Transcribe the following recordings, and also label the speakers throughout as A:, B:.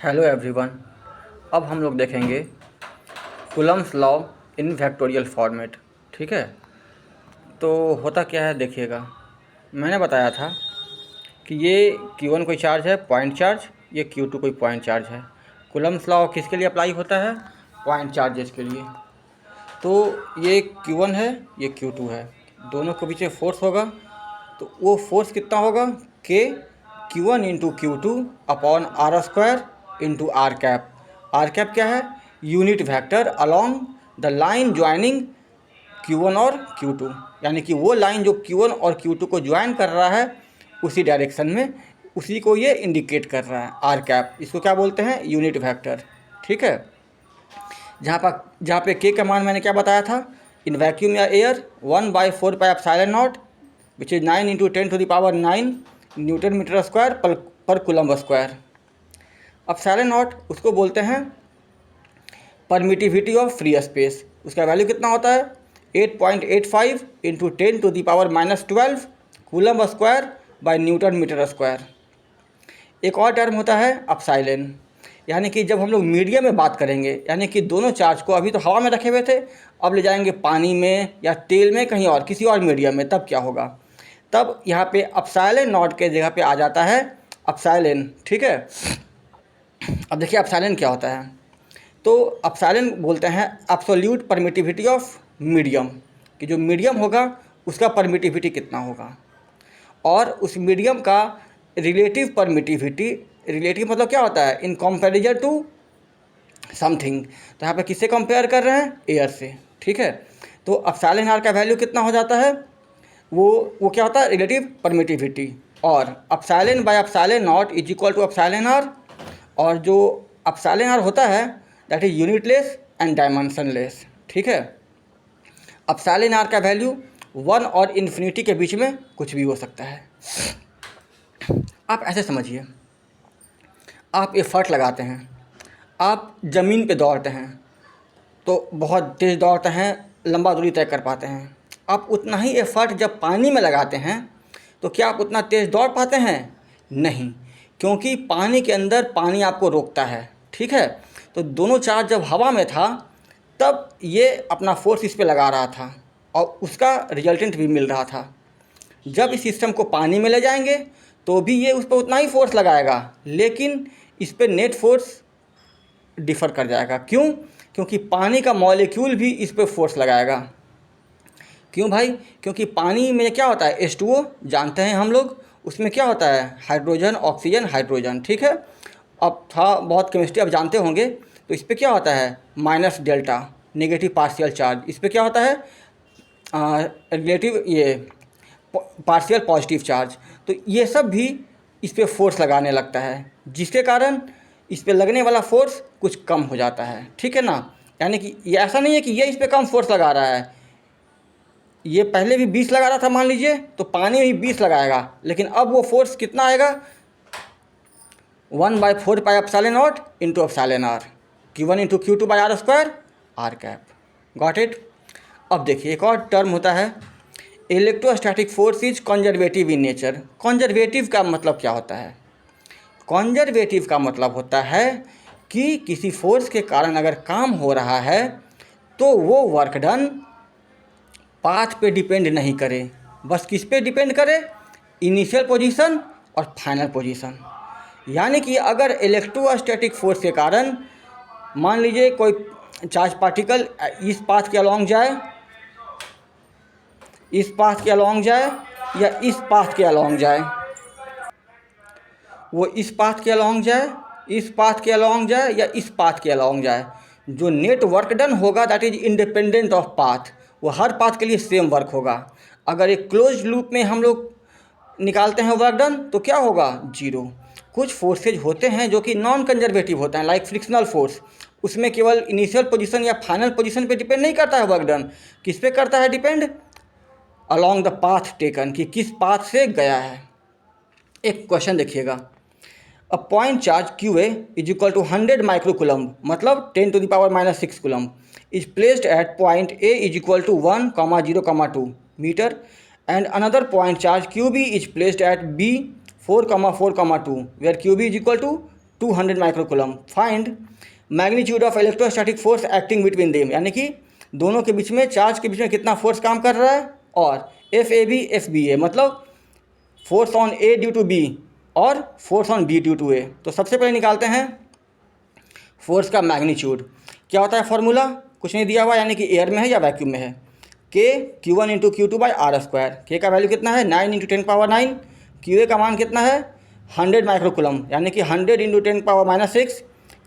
A: Hello everyone. अब हम लोग देखेंगे Coulomb's law in factorial format. ठीक है, तो होता क्या है देखिएगा। मैंने बताया था कि ये Q1 कोई चार्ज है, पॉइंट चार्ज, ये Q2 कोई पॉइंट चार्ज है। कूलम्स लॉ किसके लिए अप्लाई होता है? पॉइंट चार्जेस के लिए। तो ये Q1 है, ये Q2 है, दोनों के बीच में फोर्स होगा। तो वो फोर्स कितना होगा? K Q1 into Q2 upon R square into R cap. R cap क्या है? Unit vector along the line joining Q1 और Q2, यानी कि वो लाइन जो Q1 और Q2 को ज्वाइन कर रहा है उसी डायरेक्शन में, उसी को ये इंडिकेट कर रहा है। आर कैप इसको क्या बोलते हैं? Unit vector. ठीक है, जहाँ पे के का मान मैंने क्या बताया था? In vacuum or air 1/4πε0 which is 9 into 10⁹ newton metre square पर कूलम्ब स्क्वायर। अब साइलेंट उसको बोलते हैं परमिटिविटी ऑफ फ्री स्पेस। उसका वैल्यू कितना होता है? 8.85 into 10⁻12 coulomb square by newton metre square. एक और टर्म होता है अपसाइलेन, यानी कि जब हम लोग मीडियम में बात करेंगे, यानी कि दोनों चार्ज को अभी तो हवा में रखे हुए थे, अब ले जाएंगे पानी में या तेल में, कहीं और किसी और मीडियम में, तब क्या होगा? तब यहाँ पे अपसाइलेन नॉट के जगह पे आ जाता है अपसाइलेन। ठीक है, अब देखिए अपसाइलेन क्या होता है। तो अपसाइलेन बोलते हैं एब्सोल्यूट परमिटिविटी ऑफ मीडियम, कि जो मीडियम होगा उसका परमिटिविटी कितना होगा, और उस मीडियम का रिलेटिव परमिटिविटी। रिलेटिव मतलब क्या होता है? In comparison to something. तो यहाँ पे किससे कंपेयर कर रहे हैं? एयर से। ठीक है, तो अपसाइलेन आर का वैल्यू कितना हो जाता है? वो क्या होता है? Relative permittivity. और epsilon by epsilon naught is equal to epsilon R, और जो अपसाइलेन आर होता है that is unitless and dimensionless. ठीक है, अपसाइलेन आर का वैल्यू 1 और इन्फिनिटी के बीच में कुछ भी हो सकता है। आप ऐसे समझिए, आप एफर्ट लगाते हैं, आप ज़मीन पे दौड़ते हैं तो बहुत तेज़ दौड़ते हैं, लंबा दूरी तय कर पाते हैं। आप उतना ही एफर्ट जब पानी में लगाते हैं तो क्या आप उतना तेज़ दौड़ पाते हैं? नहीं, क्योंकि पानी के अंदर पानी आपको रोकता है। ठीक है, तो दोनों चार्ज जब हवा में था तब ये अपना फोर्स इस पे लगा रहा था और उसका रिजल्टेंट भी मिल रहा था। जब इस सिस्टम को पानी में ले जाएंगे तो भी ये उस पर उतना ही फोर्स लगाएगा, लेकिन इस पर नेट फोर्स डिफ़र कर जाएगा। क्यों? क्योंकि पानी का मॉलिक्यूल भी इस पर फोर्स लगाएगा। क्यों भाई? क्योंकि पानी में क्या होता है? H2O जानते हैं हम लोग, उसमें क्या होता है? Hydrogen, oxygen, hydrogen. ठीक है, अब था बहुत केमिस्ट्री अब जानते होंगे। तो इस पर क्या होता है? Minus delta, negative partial charge. इस पर क्या होता है? रिलेटिव ये पार्शियल पॉजिटिव चार्ज। तो ये सब भी इस पर फोर्स लगाने लगता है, जिसके कारण इस पे लगने वाला फोर्स कुछ कम हो जाता है। ठीक है ना, यानी कि ये ऐसा नहीं है कि ये इस पर कम फोर्स लगा रहा है। ये पहले भी 20 लगा रहा था मान लीजिए, तो पानी में भी 20 लगाएगा, लेकिन अब वो फोर्स कितना आएगा? 1/4πε0 into epsilon R, Q1 into Q2 by R square R cap. Got it? अब देखिए एक और टर्म होता है electrostatic force is conservative in nature. Conservative का मतलब क्या होता है? कंजर्वेटिव का मतलब होता है कि किसी फोर्स के कारण अगर काम हो रहा है तो वो वर्क डन पाथ पे डिपेंड नहीं करे, बस किस पे डिपेंड करे? इनिशियल पोजीशन और फाइनल पोजीशन। यानी कि अगर इलेक्ट्रोस्टैटिक फोर्स के कारण मान लीजिए कोई चार्ज पार्टिकल इस पाथ के अलॉन्ग जाए, इस पाथ के अलॉन्ग जाए या इस पाथ के अलॉन्ग जाए, वो इस पाथ के अलॉन्ग जाए, इस पाथ के अलॉन्ग जाए या इस पाथ के अलॉन्ग जाए, जो नेट वर्क डन होगा that is independent of path, वो हर पाथ के लिए सेम वर्क होगा। अगर एक क्लोज लूप में हम लोग निकालते हैं वर्क डन तो क्या होगा? जीरो। कुछ फोर्सेज होते हैं जो कि नॉन कंजर्वेटिव होते हैं, लाइक फ्रिक्शनल फोर्स। उसमें केवल इनिशियल पोजीशन या फाइनल पोजीशन पे डिपेंड नहीं करता है वर्क डन। किस पे करता है depend? Along the path taken, कि किस पाथ से गया है। एक क्वेश्चन देखिएगा, a point charge QA is equal to 100 microcoulomb, मतलब 10⁻⁻6 coulomb, is placed at point A is equal to 1,0,2 metre and another point charge QB is placed at B 4,4,2 where QB is equal to 200 microcoulomb. Find magnitude of electrostatic force acting between them, यानी कि दोनों के बीच में, charge के बीच में कितना force काम कर रहा है। और F A B F B A, मतलब force on A due to B और force on B due to A. तो सबसे पहले निकालते हैं फोर्स का मैग्नीट्यूड। क्या होता है फॉर्मूला, कुछ नहीं दिया हुआ, यानी कि एयर में है या वैक्यूम में है। के Q1 into Q2 by R square. के का वैल्यू कितना है 9 इंटू 10⁻9। क्यू ए का मान कितना है 100 माइक्रोकुलम, यानी कि 100 इंटू 10⁻6।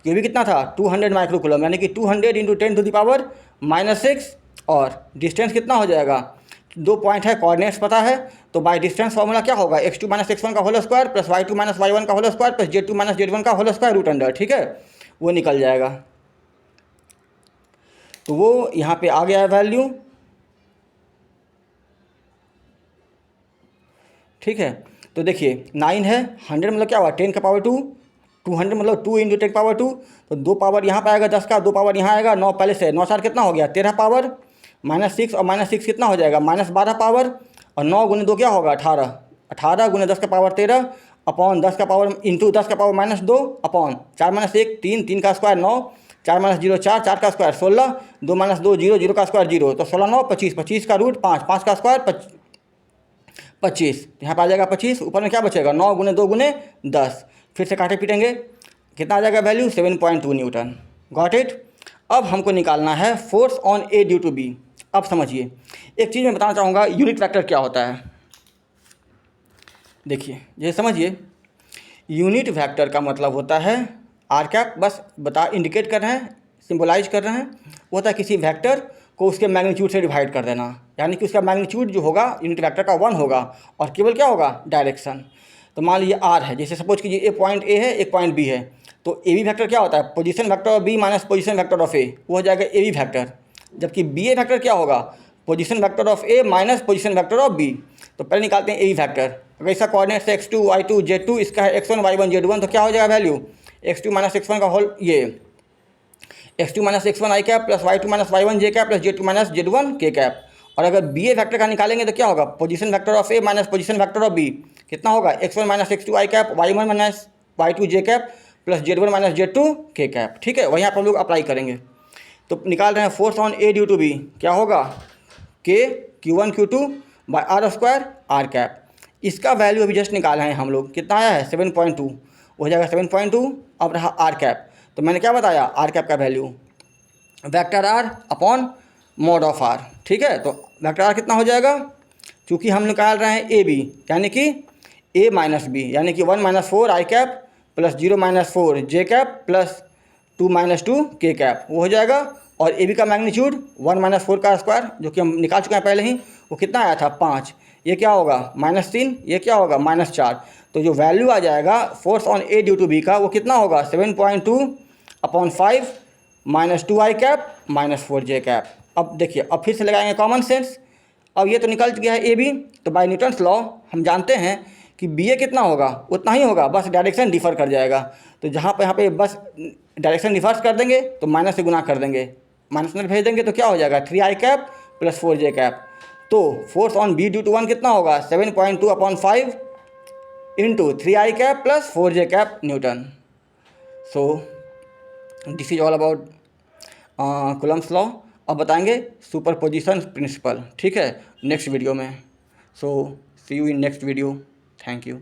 A: क्यू भी कितना था 200 माइक्रोकुलम, यानी कि 200 इंटू 10⁻6। और डिस्टेंस कितना हो जाएगा, 2 पॉइंट है, कोऑर्डिनेट्स पता है, तो बाय डिस्टेंस फॉर्मूला क्या होगा x2 - x1 का whole square plus y2 - y1 का whole square plus z2 - z1 का होल स्क्वायर रूट अंडर। ठीक है, वो निकल जाएगा। तो वो यहाँ पे आ गया है वैल्यू। ठीक है, तो देखिए 9 है, 100 मतलब क्या हुआ 10⁻2, 200 मतलब 2 इंटू 10⁻2, तो 2 पावर यहाँ पे आएगा 10 का, 2 पावर यहाँ आएगा 9 पहले से, 9 4 कितना हो गया 13 पावर, -6 और -6 कितना हो जाएगा -12 पावर, और 9 गुने 2 क्या होगा 18, 18 गुने 10 का पावर 13 अपॉन 10 का पावर इंटू 10 का पावर -2 अपॉन 4 - 1 3, 3 का स्क्वायर 9, 4 - 0 4, 4 का स्क्वायर 16, 2 - 2 0, 0 का स्क्वायर 0, तो 16 9 25, 25 का रूट 5, 5 का स्क्वायर 25, यहाँ पर आ जाएगा 25, ऊपर में क्या बचेगा 9 गुने 2 गुने 10, फिर से काटे पीटेंगे, कितना आ जाएगा वैल्यू 7.2 न्यूटन। Got it. अब हमको निकालना है force on A due to B. अब समझिए, एक चीज़ मैं बताना चाहूँगा, यूनिट वेक्टर क्या होता है। देखिए ये समझिए, यूनिट वेक्टर का मतलब होता है आर कैप, बस इंडिकेट कर रहे हैं, सिंबलाइज कर रहे हैं, वो होता है किसी वेक्टर को उसके मैग्नीट्यूड से डिवाइड कर देना, यानी कि उसका मैग्नीट्यूड जो होगा यूनिट वेक्टर का 1 होगा, और केवल क्या होगा डायरेक्शन। तो मान लीजिए आर है, जैसे सपोज कीजिए एक पॉइंट ए है एक पॉइंट बी है, तो ए बी वैक्टर क्या होता है position vector of B minus position vector of A, वो हो जाएगा ए बी वैक्टर। जबकि बी ए वैक्टर क्या होगा position vector of A minus position vector of B. तो पहले निकालते हैं ए बी वैक्टर। अगर इसका कोऑर्डिनेट्स है x2 y2 z2, इसका है x1 y1 z1, तो क्या हो जाएगा वैल्यू x2 - x1 का होल, ये x2 - x1 i cap plus y2 - y1 j cap plus z2 - z1 k cap. और अगर बी ए वैक्टर का निकालेंगे तो क्या होगा position vector of A minus position vector of B, कितना होगा x1 - x2 i cap y1 - y2 j cap plus z1 - z2 k cap. ठीक है, वहीं आप लोग अप्लाई करेंगे। तो निकाल रहे हैं force on A due to B, क्या होगा k Q1 Q2 by R square R cap. इसका वैल्यू अभी जस्ट निकाला है हम लोग, कितना आया है 7.2, हो जाएगा 7.2। अब रहा आर कैप, तो मैंने क्या बताया आर कैप का value vector R upon mod of R. ठीक है, तो वेक्टर आर कितना हो जाएगा, चूँकि हम निकाल रहे हैं ए बी, यानी कि ए माइनस बी, यानी कि 1 - 4 आई cap plus 0 - 4 j cap plus 2 - 2 के कैप, वो हो जाएगा। और ए बी का मैग्नीट्यूड 1 - 4 का स्क्वायर, जो कि हम निकाल चुके हैं पहले ही, वो कितना आया था 5, ये क्या होगा -3, ये क्या होगा -4। तो जो वैल्यू आ जाएगा force on A due to B का, वो कितना होगा 7.2 upon 5 -2 i cap -4 j cap. अब देखिए, अब फिर से लगाएंगे कॉमन सेंस। अब ये तो निकल गया है ए बी, तो बाय न्यूटन्स लॉ हम जानते हैं कि बी ए कितना होगा उतना ही होगा, बस डायरेक्शन डिफर कर जाएगा। तो जहाँ पे यहाँ पे बस डायरेक्शन रिवर्स कर देंगे तो माइनस से गुना कर देंगे, माइनस में भेज देंगे, तो क्या हो जाएगा 3 i cap plus 4 j cap. तो force on B due to 1 कितना होगा 7.2 upon 5 into 3 i cap plus 4 j cap newton. So this is all about Coulomb's law. अब बताएंगे सुपरपोजिशन प्रिंसिपल, ठीक है, नेक्स्ट वीडियो में। So see you in next video, thank you.